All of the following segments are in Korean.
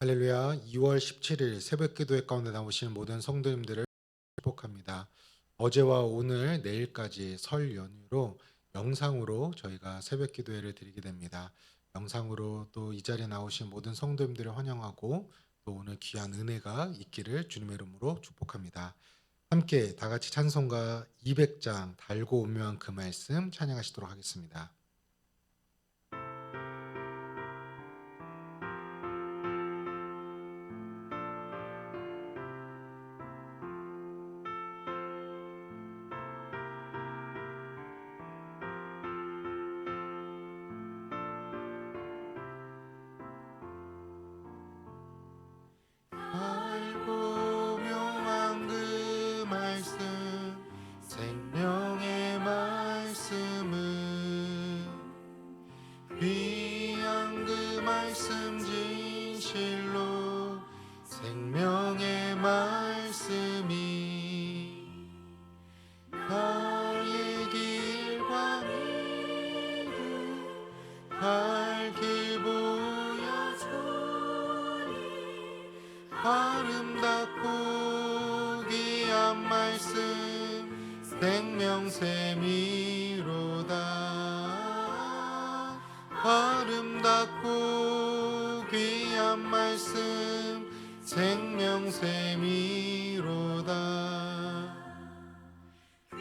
할렐루야. 2월 17일 새벽 기도회 가운데 나오신 모든 성도님들을 축복합니다. 어제와 오늘, 내일까지 설 연휴로 영상으로 저희가 새벽 기도회를 드리게 됩니다. 영상으로 또 이 자리에 나오신 모든 성도님들을 환영하고 또 오늘 귀한 은혜가 있기를 주님의 이름으로 축복합니다. 함께 다 같이 찬송가 200장 달고 오묘한 그 말씀 찬양하시도록 하겠습니다. 달고 묘한 그 말씀 생명의 말씀은 귀한 그 말씀 진실로 생명의 말씀이 나의 길과 믿음 밝게 보여주니 아름답고 귀한 말씀 생명샘이로다. 아름답고 귀한 말씀 생명샘이로다.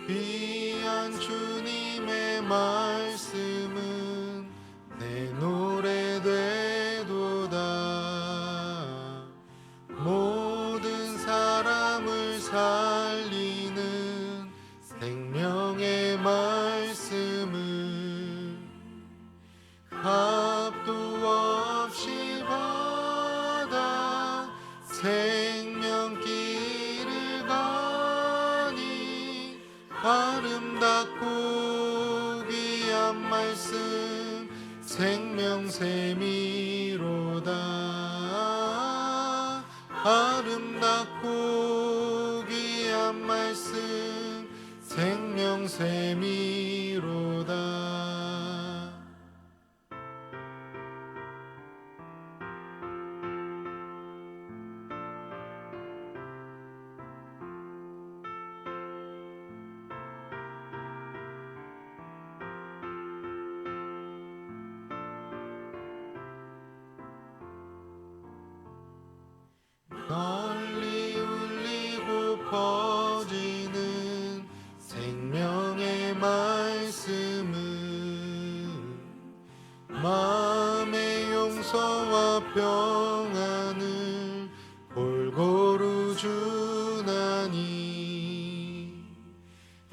귀한 주님의 말씀은 내 노래 되도다. 모든 사람을 살리는 생명의 말씀은 값도 없이 받아 생명길을 가니 아름답고 귀한 말씀 생명샘이로다. 아름답고 귀한 말씀 생명샘이로다. 널리 울리고 퍼지는 생명의 말씀은 마음의 용서와 평안을 골고루 주나니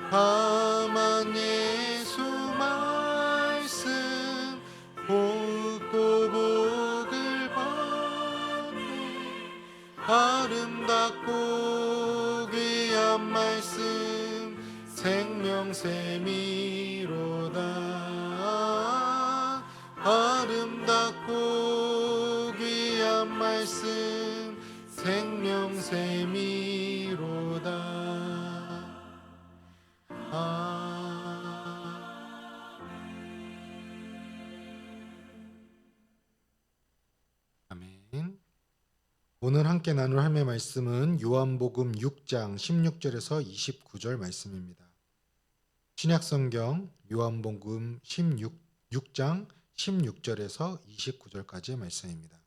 다만 예수 말씀 복고 복을 받네. 아름답고 귀한 말씀 생명샘이로다. 아름답고 귀한 말씀 생명샘이로다. 아멘. 오늘 함께 나눌 하나님의 말씀은 요한복음 6장 16절에서 29절 말씀입니다. 신약성경 요한복음 6장 16절에서 29절까지의 말씀입니다.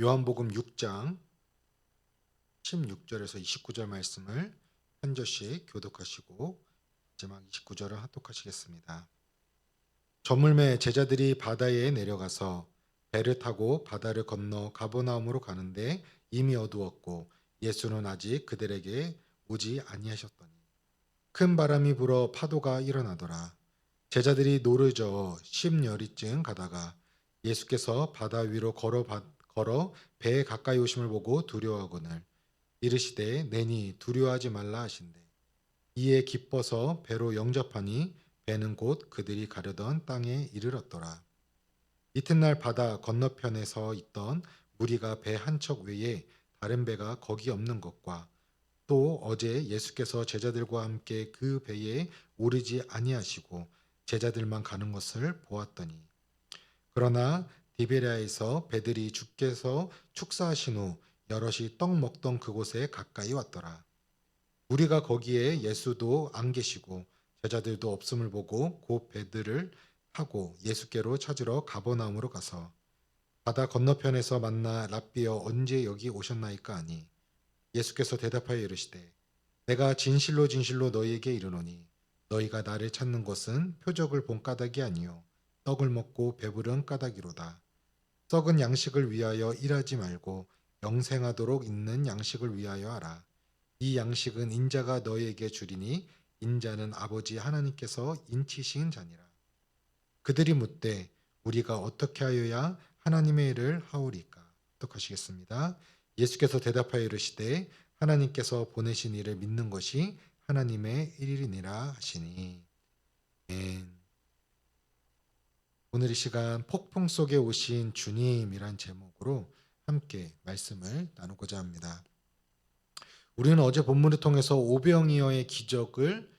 요한복음 6장 16절에서 29절 말씀을 한 절씩 교독하시고 마지막 29절을 합독하시겠습니다. 저물매 제자들이 바다에 내려가서 배를 타고 바다를 건너 가버나움으로 가는데 이미 어두웠고 예수는 아직 그들에게 오지 아니하셨더니 큰 바람이 불어 파도가 일어나더라. 제자들이 노르저 10여리쯤 가다가 예수께서 바다 위로 걸어 배에 가까이 오심을 보고 두려워하거늘 이르시되 내니 두려워하지 말라 하신대. 이에 기뻐서 배로 영접하니 배는 곧 그들이 가려던 땅에 이르렀더라. 이튿날 바다 건너편에 서 있던 무리가 배 한 척 외에 다른 배가 거기 없는 것과 또 어제 예수께서 제자들과 함께 그 배에 오르지 아니하시고 제자들만 가는 것을 보았더니 그러나 디베랴에서 배들이 주께서 축사하신 후 여럿이 떡 먹던 그곳에 가까이 왔더라. 우리가 거기에 예수도 안 계시고 제자들도 없음을 보고 곧 배들을 타고 예수께로 찾으러 가버나움으로 가서 바다 건너편에서 만나 랍비여 언제 여기 오셨나이까 하니 예수께서 대답하여 이르시되 내가 진실로 진실로 너희에게 이르노니 너희가 나를 찾는 것은 표적을 본 까닭이 아니요 떡을 먹고 배부른 까닭이로다. 썩은 양식을 위하여 일하지 말고 영생하도록 있는 양식을 위하여 하라. 이 양식은 인자가 너희에게 주리니 인자는 아버지 하나님께서 인치신 자니라. 그들이 묻되 우리가 어떻게 하여야 하나님의 일을 하오리까? 똑하시겠습니다. 예수께서 대답하여 이르시되 하나님께서 보내신 이를 믿는 것이 하나님의 일이니라 하시니. 아멘. 오늘 이 시간 폭풍 속에 오신 주님이란 제목으로 함께 말씀을 나누고자 합니다. 우리는 어제 본문을 통해서 오병이어의 기적을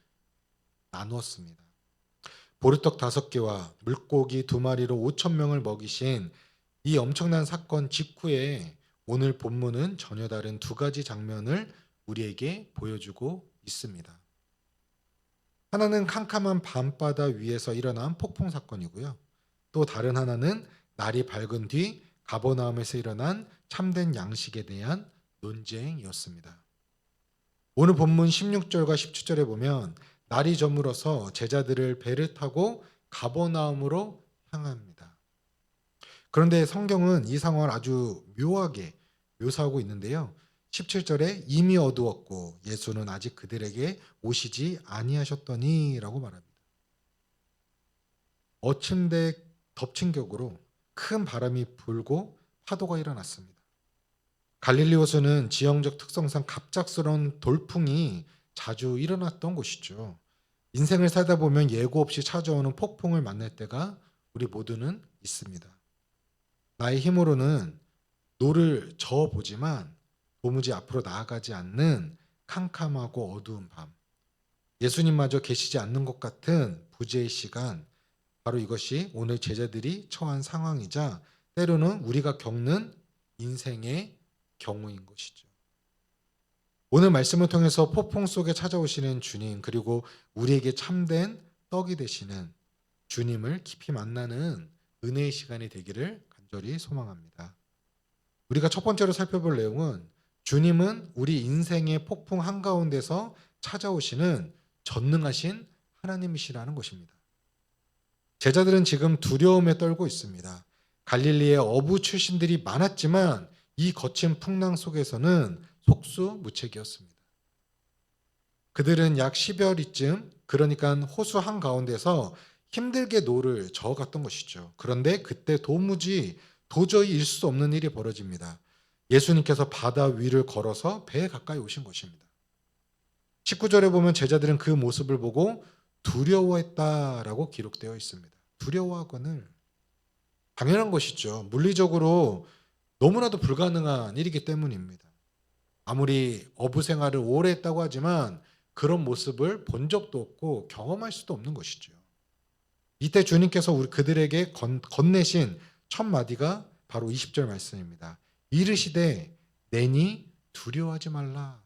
나누었습니다. 보리떡 5개와 물고기 2마리로 5천 명을 먹이신 이 엄청난 사건 직후에 오늘 본문은 전혀 다른 2가지 장면을 우리에게 보여주고 있습니다. 하나는 캄캄한 밤바다 위에서 일어난 폭풍 사건이고요. 또 다른 하나는 날이 밝은 뒤 가버나움에서 일어난 참된 양식에 대한 논쟁이었습니다. 오늘 본문 16절과 17절에 보면 날이 저물어서 제자들을 배를 타고 가버나움으로 향합니다. 그런데 성경은 이 상황을 아주 묘하게 묘사하고 있는데요. 17절에 이미 어두웠고 예수는 아직 그들에게 오시지 아니하셨더니라고 말합니다. 어침대 덮친 격으로 큰 바람이 불고 파도가 일어났습니다. 갈릴리 호수는 지형적 특성상 갑작스러운 돌풍이 자주 일어났던 곳이죠. 인생을 살다 보면 예고 없이 찾아오는 폭풍을 만날 때가 우리 모두는 있습니다. 나의 힘으로는 노를 저어보지만 도무지 앞으로 나아가지 않는 캄캄하고 어두운 밤, 예수님마저 계시지 않는 것 같은 부재의 시간, 바로 이것이 오늘 제자들이 처한 상황이자 때로는 우리가 겪는 인생의 경우인 것이죠. 오늘 말씀을 통해서 폭풍 속에 찾아오시는 주님, 그리고 우리에게 참된 떡이 되시는 주님을 깊이 만나는 은혜의 시간이 되기를 간절히 소망합니다. 우리가 첫 번째로 살펴볼 내용은 주님은 우리 인생의 폭풍 한가운데서 찾아오시는 전능하신 하나님이시라는 것입니다. 제자들은 지금 두려움에 떨고 있습니다. 갈릴리에 어부 출신들이 많았지만 이 거친 풍랑 속에서는 속수무책이었습니다. 그들은 약 10여리쯤, 그러니까 호수 한가운데서 힘들게 노를 저어갔던 것이죠. 그런데 그때 도저히 있을 수 없는 일이 벌어집니다. 예수님께서 바다 위를 걸어서 배에 가까이 오신 것입니다. 19절에 보면 제자들은 그 모습을 보고 두려워했다라고 기록되어 있습니다. 두려워하거늘 당연한 것이죠. 물리적으로 너무나도 불가능한 일이기 때문입니다. 아무리 어부 생활을 오래 했다고 하지만 그런 모습을 본 적도 없고 경험할 수도 없는 것이죠. 이때 주님께서 그들에게 건네신 첫 마디가 바로 20절 말씀입니다. 이르시되 내니 두려워하지 말라.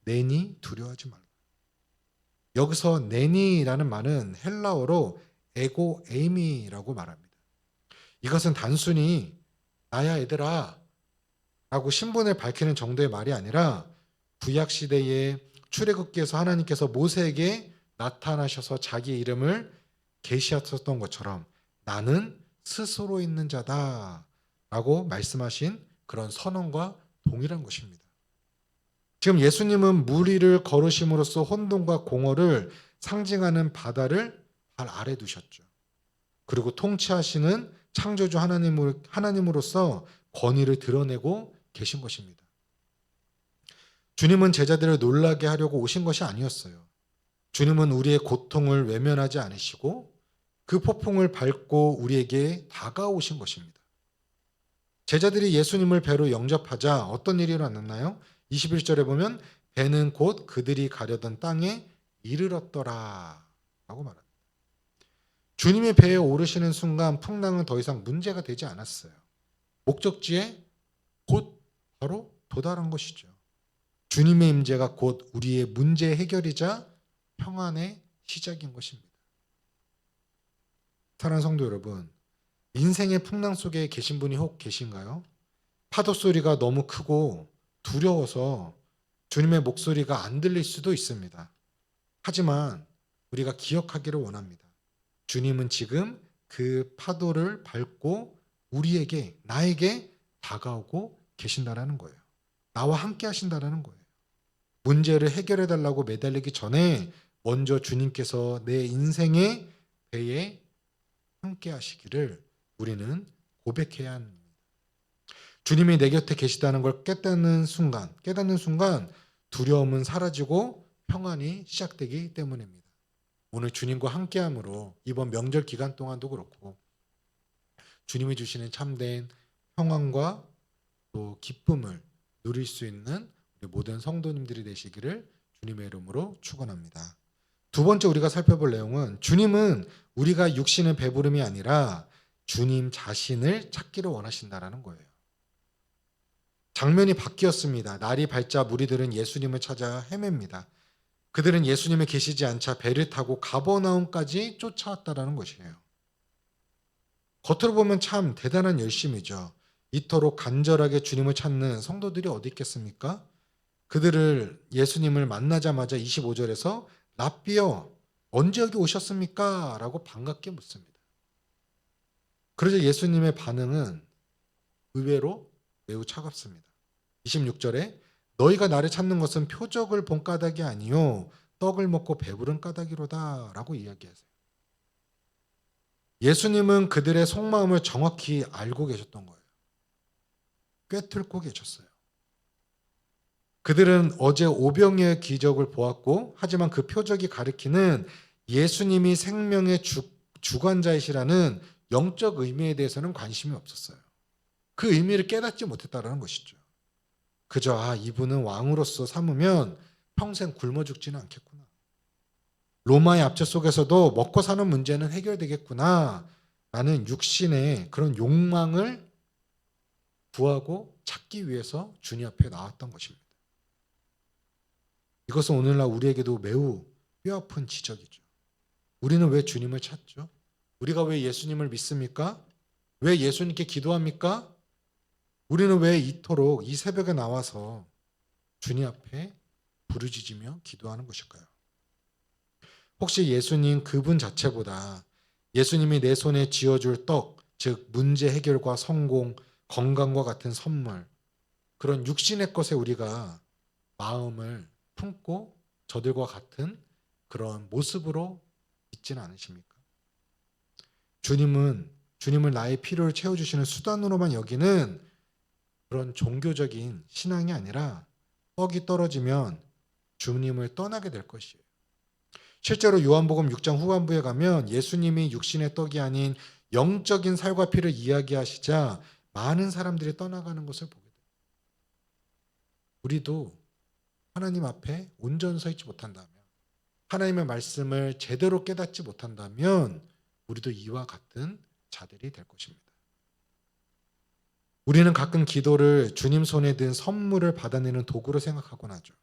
내니 두려워하지 말라. 여기서 내니라는 말은 헬라어로 에고 에이미라고 말합니다. 이것은 단순히 나야 얘들아 라고 신분을 밝히는 정도의 말이 아니라 구약 시대의 출애굽기에서 하나님께서 모세에게 나타나셔서 자기의 이름을 계시하셨던 것처럼 나는 스스로 있는 자다 라고 말씀하신 그런 선언과 동일한 것입니다. 지금 예수님은 물 위를 걸으심으로써 혼돈과 공허를 상징하는 바다를 발 아래 두셨죠. 그리고 통치하시는 창조주 하나님으로서 권위를 드러내고 계신 것입니다. 주님은 제자들을 놀라게 하려고 오신 것이 아니었어요. 주님은 우리의 고통을 외면하지 않으시고 그 폭풍을 밟고 우리에게 다가오신 것입니다. 제자들이 예수님을 배로 영접하자 어떤 일이 일어났나요? 21절에 보면 배는 곧 그들이 가려던 땅에 이르렀더라 라고 말합니다. 주님의 배에 오르시는 순간 풍랑은 더 이상 문제가 되지 않았어요. 목적지에 곧 바로 도달한 것이죠. 주님의 임재가 곧 우리의 문제 해결이자 평안의 시작인 것입니다. 사랑하는 성도 여러분, 인생의 풍랑 속에 계신 분이 혹 계신가요? 파도 소리가 너무 크고 두려워서 주님의 목소리가 안 들릴 수도 있습니다. 하지만 우리가 기억하기를 원합니다. 주님은 지금 그 파도를 밟고 우리에게, 나에게 다가오고 계신다라는 거예요. 나와 함께 하신다라는 거예요. 문제를 해결해 달라고 매달리기 전에 먼저 주님께서 내 인생의 배에 함께 하시기를 우리는 고백해야 합니다. 주님이 내 곁에 계시다는 걸 깨닫는 순간 두려움은 사라지고 평안이 시작되기 때문입니다. 오늘 주님과 함께함으로 이번 명절 기간 동안도 그렇고 주님이 주시는 참된 평안과 또 기쁨을 누릴 수 있는 우리 모든 성도님들이 되시기를 주님의 이름으로 축원합니다. 두 번째 우리가 살펴볼 내용은 주님은 우리가 육신의 배부름이 아니라 주님 자신을 찾기를 원하신다라는 거예요. 장면이 바뀌었습니다. 날이 밝자 무리들은 예수님을 찾아 헤맵니다. 그들은 예수님이 계시지 않자 배를 타고 가버나움까지 쫓아왔다라는 것이에요. 겉으로 보면 참 대단한 열심이죠. 이토록 간절하게 주님을 찾는 성도들이 어디 있겠습니까? 그들을 예수님을 만나자마자 25절에서 랍비여 언제 여기 오셨습니까? 라고 반갑게 묻습니다. 그러자 예수님의 반응은 의외로 매우 차갑습니다. 26절에 너희가 나를 찾는 것은 표적을 본 까닭이 아니요 떡을 먹고 배부른 까닭이로다 라고 이야기하세요. 예수님은 그들의 속마음을 정확히 알고 계셨던 거예요. 꿰뚫고 계셨어요. 그들은 어제 오병이어의 기적을 보았고 하지만 그 표적이 가리키는 예수님이 생명의 주관자이시라는 영적 의미에 대해서는 관심이 없었어요. 그 의미를 깨닫지 못했다는 것이죠. 그저 이분은 왕으로서 삼으면 평생 굶어 죽지는 않겠구나. 로마의 압제 속에서도 먹고 사는 문제는 해결되겠구나 라는 육신의 그런 욕망을 구하고 찾기 위해서 주님 앞에 나왔던 것입니다. 이것은 오늘날 우리에게도 매우 뼈아픈 지적이죠. 우리는 왜 주님을 찾죠? 우리가 왜 예수님을 믿습니까? 왜 예수님께 기도합니까? 우리는 왜 이토록 이 새벽에 나와서 주님 앞에 부르짖으며 기도하는 것일까요? 혹시 예수님 그분 자체보다 예수님이 내 손에 쥐어줄 떡, 즉 문제 해결과 성공, 건강과 같은 선물, 그런 육신의 것에 우리가 마음을 품고 저들과 같은 그런 모습으로 있지는 않으십니까? 주님을 나의 필요를 채워주시는 수단으로만 여기는 그런 종교적인 신앙이 아니라 떡이 떨어지면 주님을 떠나게 될 것이에요. 실제로 요한복음 6장 후반부에 가면 예수님이 육신의 떡이 아닌 영적인 살과 피를 이야기하시자 많은 사람들이 떠나가는 것을 보게 돼요. 우리도 하나님 앞에 온전히 서 있지 못한다면, 하나님의 말씀을 제대로 깨닫지 못한다면 우리도 이와 같은 자들이 될 것입니다. 우리는 가끔 기도를 주님 손에 든 선물을 받아내는 도구로 생각하곤 하죠.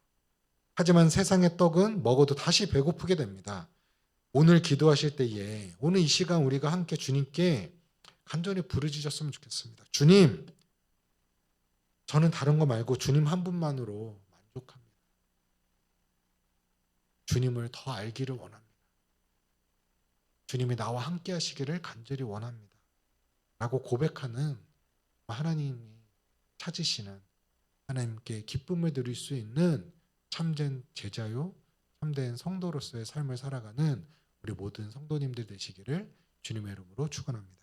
하지만 세상의 떡은 먹어도 다시 배고프게 됩니다. 오늘 기도하실 때에 오늘 이 시간 우리가 함께 주님께 간절히 부르짖었으면 좋겠습니다. 주님, 저는 다른 거 말고 주님 한 분만으로 만족합니다. 주님을 더 알기를 원합니다. 주님이 나와 함께 하시기를 간절히 원합니다. 라고 고백하는 하나님이 찾으시는, 하나님께 기쁨을 드릴 수 있는 참된 제자요, 참된 성도로서의 삶을 살아가는 우리 모든 성도님들 되시기를 주님의 이름으로 축원합니다.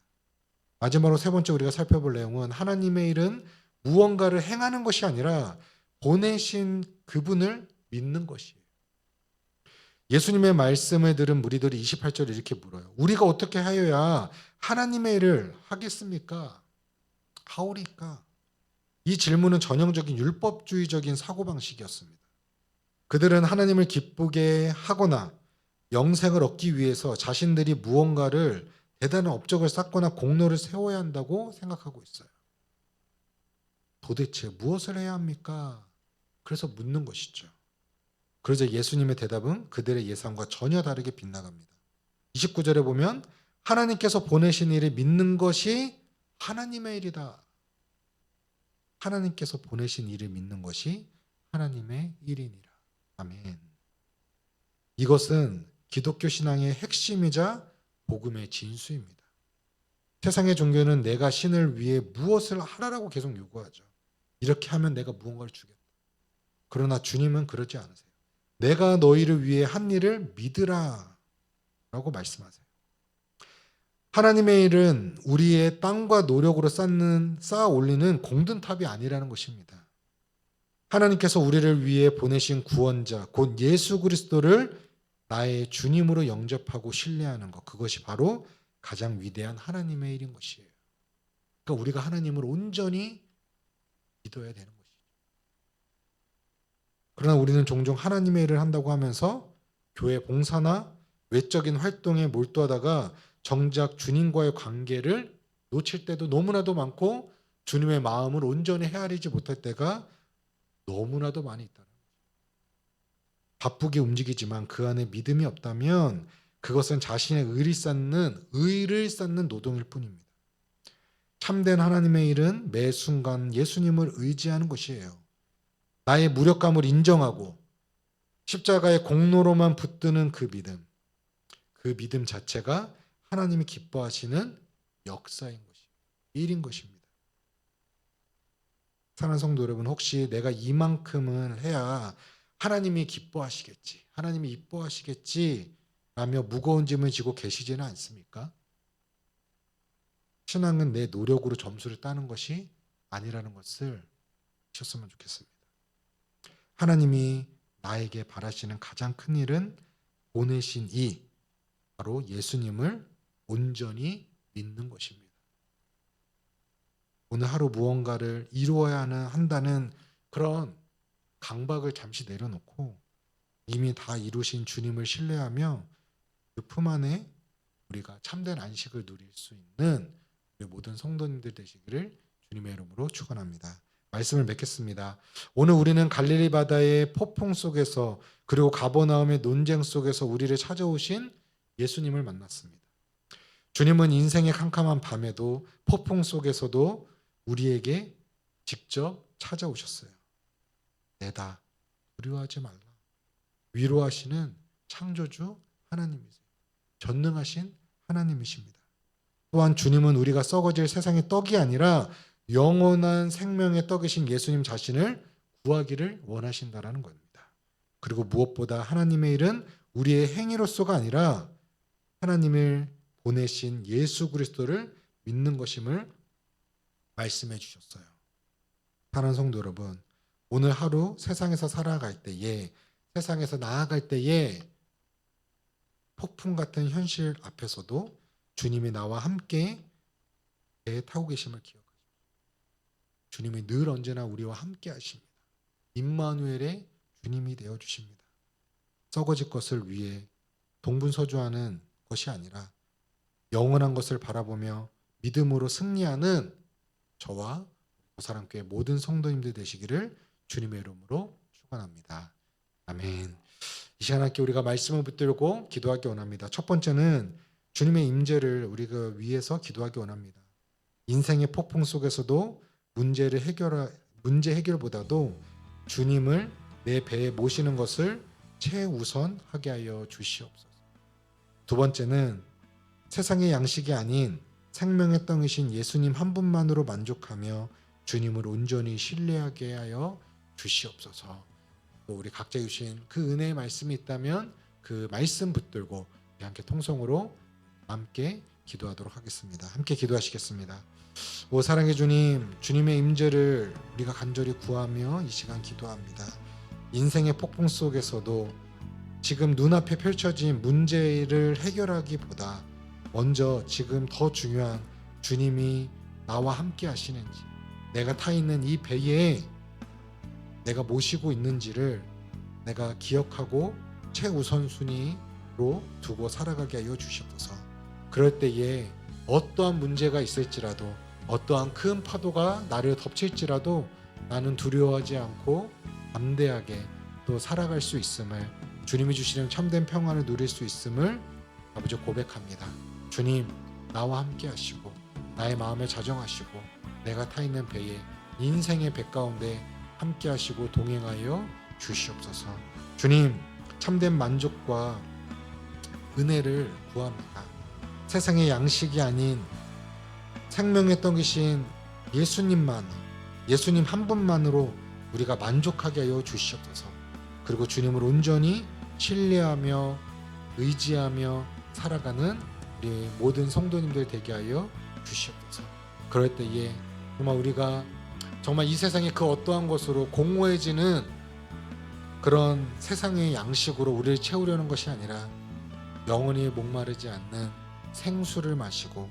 마지막으로 세 번째 우리가 살펴볼 내용은 하나님의 일은 무언가를 행하는 것이 아니라 보내신 그분을 믿는 것이에요. 예수님의 말씀을 들은 무리들이 28절에 이렇게 물어요. 우리가 어떻게 하여야 하나님의 일을 하겠습니까? 하오리까? 이 질문은 전형적인 율법주의적인 사고방식이었습니다. 그들은 하나님을 기쁘게 하거나 영생을 얻기 위해서 자신들이 무언가를 대단한 업적을 쌓거나 공로를 세워야 한다고 생각하고 있어요. 도대체 무엇을 해야 합니까? 그래서 묻는 것이죠. 그러자 예수님의 대답은 그들의 예상과 전혀 다르게 빗나갑니다. 29절에 보면 하나님께서 보내신 일을 믿는 것이 하나님의 일이다. 하나님께서 보내신 일을 믿는 것이 하나님의 일이니라. 아멘. 이것은 기독교 신앙의 핵심이자 복음의 진수입니다. 세상의 종교는 내가 신을 위해 무엇을 하라고 계속 요구하죠. 이렇게 하면 내가 무언가를 주겠다. 그러나 주님은 그러지 않으세요. 내가 너희를 위해 한 일을 믿으라 라고 말씀하세요. 하나님의 일은 우리의 땀과 노력으로 쌓아 올리는 공든탑이 아니라는 것입니다. 하나님께서 우리를 위해 보내신 구원자 곧 예수 그리스도를 나의 주님으로 영접하고 신뢰하는 것, 그것이 바로 가장 위대한 하나님의 일인 것이에요. 그러니까 우리가 하나님을 온전히 믿어야 되는 것이죠. 그러나 우리는 종종 하나님의 일을 한다고 하면서 교회 봉사나 외적인 활동에 몰두하다가 정작 주님과의 관계를 놓칠 때도 너무나도 많고 주님의 마음을 온전히 헤아리지 못할 때가 너무나도 많이 있다는 거죠. 바쁘게 움직이지만 그 안에 믿음이 없다면 그것은 자신의 의를 쌓는 노동일 뿐입니다. 참된 하나님의 일은 매 순간 예수님을 의지하는 것이에요. 나의 무력감을 인정하고 십자가의 공로로만 붙드는 그 믿음 자체가 하나님이 기뻐하시는 역사인 것입니다. 일인 것입니다. 사랑하는 성도 여러분, 혹시 내가 이만큼을 해야 하나님이 기뻐하시겠지, 하나님이 이뻐하시겠지 라며 무거운 짐을 지고 계시지는 않습니까? 신앙은 내 노력으로 점수를 따는 것이 아니라는 것을 아셨으면 좋겠습니다. 하나님이 나에게 바라시는 가장 큰 일은 보내신 바로 예수님을 온전히 믿는 것입니다. 오늘 하루 무언가를 이루어야 한다는 그런 강박을 잠시 내려놓고 이미 다 이루신 주님을 신뢰하며 그 품 안에 우리가 참된 안식을 누릴 수 있는 우리 모든 성도님들 되시기를 주님의 이름으로 축원합니다. 말씀을 맺겠습니다. 오늘 우리는 갈릴리 바다의 폭풍 속에서 그리고 가버나움의 논쟁 속에서 우리를 찾아오신 예수님을 만났습니다. 주님은 인생의 캄캄한 밤에도 폭풍 속에서도 우리에게 직접 찾아오셨어요. 내다 두려워하지 말라. 위로하시는 창조주 하나님이세요. 전능하신 하나님이십니다. 또한 주님은 우리가 썩어질 세상의 떡이 아니라 영원한 생명의 떡이신 예수님 자신을 구하기를 원하신다라는 겁니다. 그리고 무엇보다 하나님의 일은 우리의 행위로서가 아니라 하나님을 보내신 예수 그리스도를 믿는 것임을 말씀해 주셨어요. 사랑하는 성도 여러분, 오늘 하루 세상에서 살아갈 때에, 세상에서 나아갈 때에 폭풍 같은 현실 앞에서도 주님이 나와 함께 배에 타고 계심을 기억하십시오. 주님이 늘 언제나 우리와 함께 하십니다. 임마누엘의 주님이 되어 주십니다. 썩어질 것을 위해 동분서주하는 것이 아니라 영원한 것을 바라보며 믿음으로 승리하는 저와 보사랑교회 모든 성도님들 되시기를 주님의 이름으로 축원합니다. 아멘. 이 시간 함께 우리가 말씀을 붙들고 기도하기 원합니다. 첫 번째는 주님의 임재를 우리가 위해서 기도하기 원합니다. 인생의 폭풍 속에서도 문제 해결보다도 주님을 내 배에 모시는 것을 최우선하게 하여 주시옵소서. 두 번째는 세상의 양식이 아닌 생명의 떡이신 예수님 한 분만으로 만족하며 주님을 온전히 신뢰하게 하여 주시옵소서. 또 우리 각자 주신 그 은혜의 말씀이 있다면 그 말씀 붙들고 함께 통성으로 함께 기도하도록 하겠습니다. 함께 기도하시겠습니다. 오 사랑의 주님, 주님의 임재를 우리가 간절히 구하며 이 시간 기도합니다. 인생의 폭풍 속에서도 지금 눈앞에 펼쳐진 문제를 해결하기보다 먼저 지금 더 중요한 주님이 나와 함께 하시는지, 내가 타 있는 이 배에 내가 모시고 있는지를 내가 기억하고 최우선순위 두고 살아가게 하여 주시옵소서. 그럴 때에 어떠한 문제가 있을지라도 어떠한 큰 파도가 나를 덮칠지라도 나는 두려워하지 않고 담대하게 또 살아갈 수 있음을, 주님이 주시는 참된 평안을 누릴 수 있음을 아버지 고백합니다. 주님, 나와 함께 하시고 나의 마음을 자정하시고 내가 타 있는 배에, 인생의 배 가운데 함께 하시고 동행하여 주시옵소서. 주님, 참된 만족과 은혜를 구합니다. 세상의 양식이 아닌 생명의 떡이신 예수님 한 분만으로 우리가 만족하게 하여 주시옵소서. 그리고 주님을 온전히 신뢰하며 의지하며 살아가는 우리 모든 성도님들 되게 하여 주시옵소서. 그럴 때에 정말 우리가 정말 이 세상의 그 어떠한 것으로 공허해지는 그런 세상의 양식으로 우리를 채우려는 것이 아니라 영원히 목마르지 않는 생수를 마시고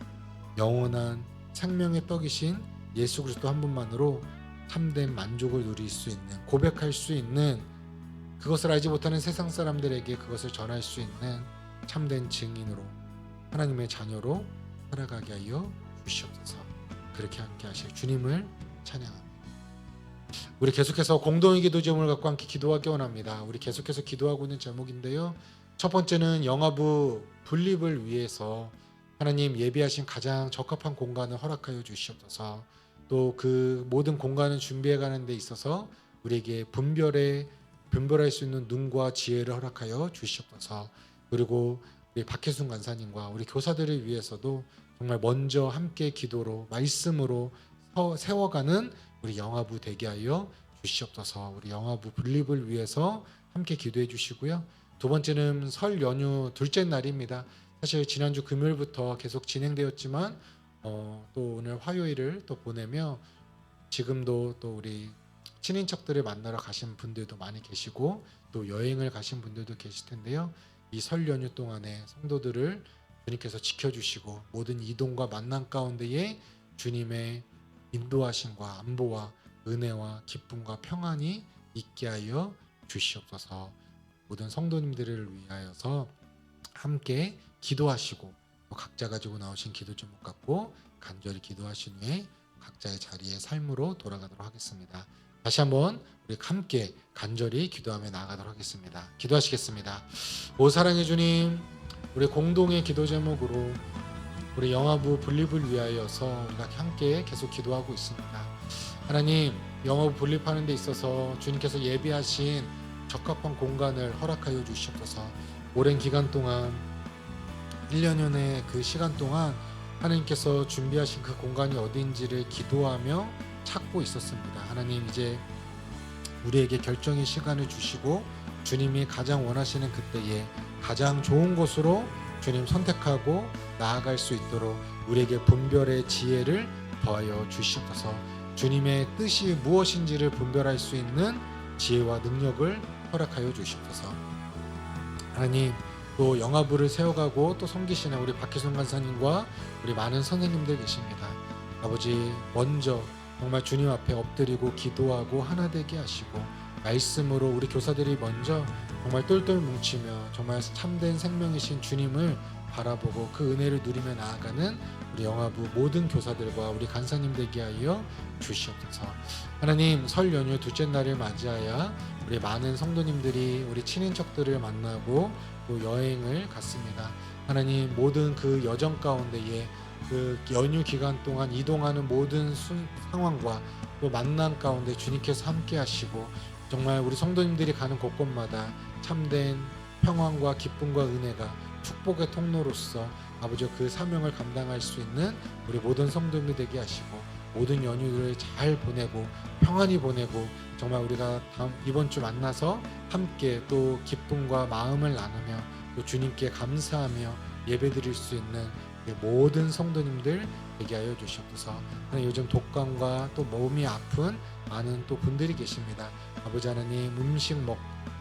영원한 생명의 떡이신 예수 그리스도 한 분만으로 참된 만족을 누릴 수 있는, 고백할 수 있는, 그것을 알지 못하는 세상 사람들에게 그것을 전할 수 있는 참된 증인으로, 하나님의 자녀로 살아가게 하여 주시옵소서. 그렇게 함께 하실 주님을 찬양합니다. 우리 계속해서 공동의 기도 제목을 갖고 함께 기도하기 원합니다. 우리 계속해서 기도하고 있는 제목인데요, 첫 번째는 영화부 분립을 위해서 하나님 예비하신 가장 적합한 공간을 허락하여 주시옵소서. 또 그 모든 공간을 준비해 가는 데 있어서 우리에게 분별할 수 있는 눈과 지혜를 허락하여 주시옵소서. 그리고 우리 박혜순 간사님과 우리 교사들을 위해서도 정말 먼저 함께 기도로 말씀으로 세워가는 우리 영화부 되게 하여 주시옵소서. 우리 영화부 분립을 위해서 함께 기도해 주시고요. 두 번째는 설 연휴 둘째 날입니다. 사실 지난주 금요일부터 계속 진행되었지만 또 오늘 화요일을 또 보내며 지금도 또 우리 친인척들을 만나러 가신 분들도 많이 계시고 또 여행을 가신 분들도 계실 텐데요. 이 설 연휴 동안에 성도들을 주님께서 지켜주시고 모든 이동과 만남 가운데에 주님의 인도하심과 안보와 은혜와 기쁨과 평안이 있게 하여 주시옵소서. 모든 성도님들을 위하여서 함께 기도하시고 또 각자 가지고 나오신 기도 제목 갖고 간절히 기도하신 후에 각자의 자리에 삶으로 돌아가도록 하겠습니다. 다시 한번 우리 함께 간절히 기도하며 나아가도록 하겠습니다. 기도하시겠습니다. 오 사랑의 주님, 우리 공동의 기도 제목으로 우리 영화부 분립을 위하여서 우리가 함께 계속 기도하고 있습니다. 하나님, 영화부 분립하는 데 있어서 주님께서 예비하신 적합한 공간을 허락하여 주시옵소서. 오랜 기간 동안 1년여의 그 시간 동안 하나님께서 준비하신 그 공간이 어디인지를 기도하며 찾고 있었습니다. 하나님, 이제 우리에게 결정의 시간을 주시고 주님이 가장 원하시는 그때에 가장 좋은 곳으로 주님 선택하고 나아갈 수 있도록 우리에게 분별의 지혜를 더하여 주시옵소서. 주님의 뜻이 무엇인지를 분별할 수 있는 지혜와 능력을 허락하여 주시옵소서. 하나님, 또 영화부를 세워가고 또 섬기시는 우리 박희순 간사님과 우리 많은 선생님들 계십니다. 아버지, 먼저 정말 주님 앞에 엎드리고 기도하고 하나 되게 하시고 말씀으로 우리 교사들이 먼저 정말 똘똘 뭉치며 정말 참된 생명이신 주님을 바라보고 그 은혜를 누리며 나아가는 우리 영화부 모든 교사들과 우리 간사님 되게 하여 주시옵소서. 하나님, 설 연휴 둘째 날을 맞이하여 우리 많은 성도님들이 우리 친인척들을 만나고 또 여행을 갔습니다. 하나님, 모든 그 여정 가운데에 그 연휴 기간 동안 이동하는 모든 상황과 또 만남 가운데 주님께서 함께 하시고 정말 우리 성도님들이 가는 곳곳마다 참된 평안과 기쁨과 은혜가 축복의 통로로서 아버지 그 사명을 감당할 수 있는 우리 모든 성도님이 되게 하시고 모든 연휴를 잘 보내고 평안히 보내고 정말 우리가 이번 주 만나서 함께 또 기쁨과 마음을 나누며 또 주님께 감사하며 예배드릴 수 있는 모든 성도님들 되게 하여 주시옵소서. 요즘 독감과 또 몸이 아픈 많은 또 분들이 계십니다. 아버지 하나님, 음식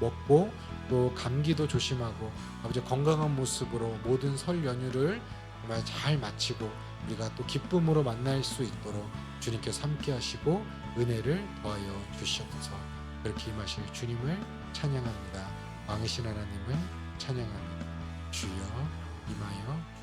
먹고 또 감기도 조심하고 아버지 건강한 모습으로 모든 설 연휴를 정말 잘 마치고 우리가 또 기쁨으로 만날 수 있도록 주님께서 함께 하시고 은혜를 더하여 주시옵소서. 그렇게 임하실 주님을 찬양합니다. 왕이신 하나님을 찬양합니다. 주여 임하여